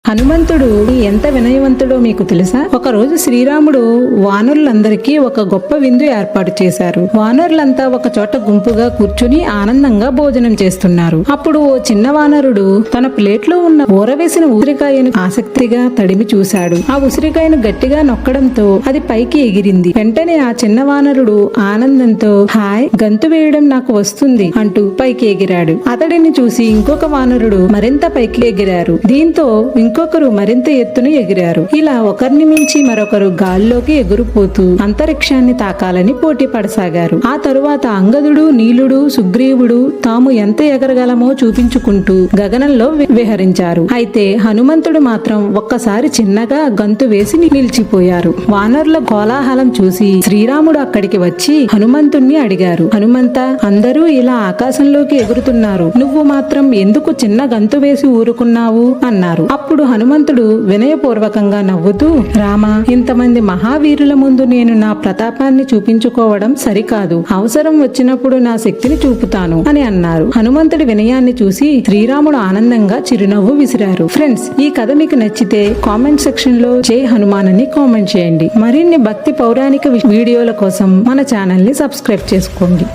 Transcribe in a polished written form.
హనుమంతుడు ఎంత వినయవంతుడో మీకు తెలుసా? ఒక రోజు శ్రీరాముడు వానరులందరికీ ఒక గొప్ప విందు ఏర్పాటు చేశారు. వానరులంతా ఒక చోట గుంపుగా కూర్చుని ఆనందంగా భోజనం చేస్తున్నారు. అప్పుడు ఓ చిన్న వానరుడు తన ప్లేట్లో ఉన్న ఊరవేసిన ఉసిరికాయను ఆసక్తిగా తడిమి చూశాడు. ఆ ఉసిరికాయను గట్టిగా నొక్కడంతో అది పైకి ఎగిరింది. వెంటనే ఆ చిన్న వానరుడు ఆనందంతో హాయ్, గంతు వేయడం నాకు వస్తుంది అంటూ పైకి ఎగిరాడు. అతడిని చూసి ఇంకొక వానరుడు మరింత పైకి ఎగిరారు. దీంతో ఇంకొకరు మరింత ఎత్తున ఎగిరారు. ఇలా ఒకరిని మించి మరొకరు గాల్లోకి ఎగురుపోతూ అంతరిక్షాన్ని తాకాలని పోటీ పడసాగారు. ఆ తరువాత అంగదుడు, నీలుడు, సుగ్రీవుడు తాము ఎంత ఎగరగలమో చూపించుకుంటూ గగనంలో విహరించారు. అయితే హనుమంతుడు మాత్రం ఒక్కసారి చిన్నగా గంతు వేసి నిలిచిపోయారు. వానరుల కోలాహలం చూసి శ్రీరాముడు అక్కడికి వచ్చి హనుమంతుణ్ణి అడిగారు. హనుమంత, అందరూ ఇలా ఆకాశంలోకి ఎగురుతున్నారు, నువ్వు మాత్రం ఎందుకు చిన్న గంతు వేసి ఊరుకున్నావు అన్నారు. అప్పుడు హనుమంతుడు వినయపూర్వకంగా నవ్వుతూ, రామా, ఇంతమంది మహావీరుల ముందు నేను నా ప్రతాపాన్ని చూపించుకోవడం సరికాదు. అవసరం వచ్చినప్పుడు నా శక్తిని చూపుతాను అని అన్నారు. హనుమంతుడి వినయాన్ని చూసి శ్రీరాముడు ఆనందంగా చిరునవ్వు విసిరారు. ఫ్రెండ్స్, ఈ కథ మీకు నచ్చితే కామెంట్ సెక్షన్ లో జై హనుమాన్ అని కామెంట్ చేయండి. మరిన్ని భక్తి పౌరాణిక వీడియోల కోసం మన ఛానల్ ని సబ్స్క్రైబ్ చేసుకోండి.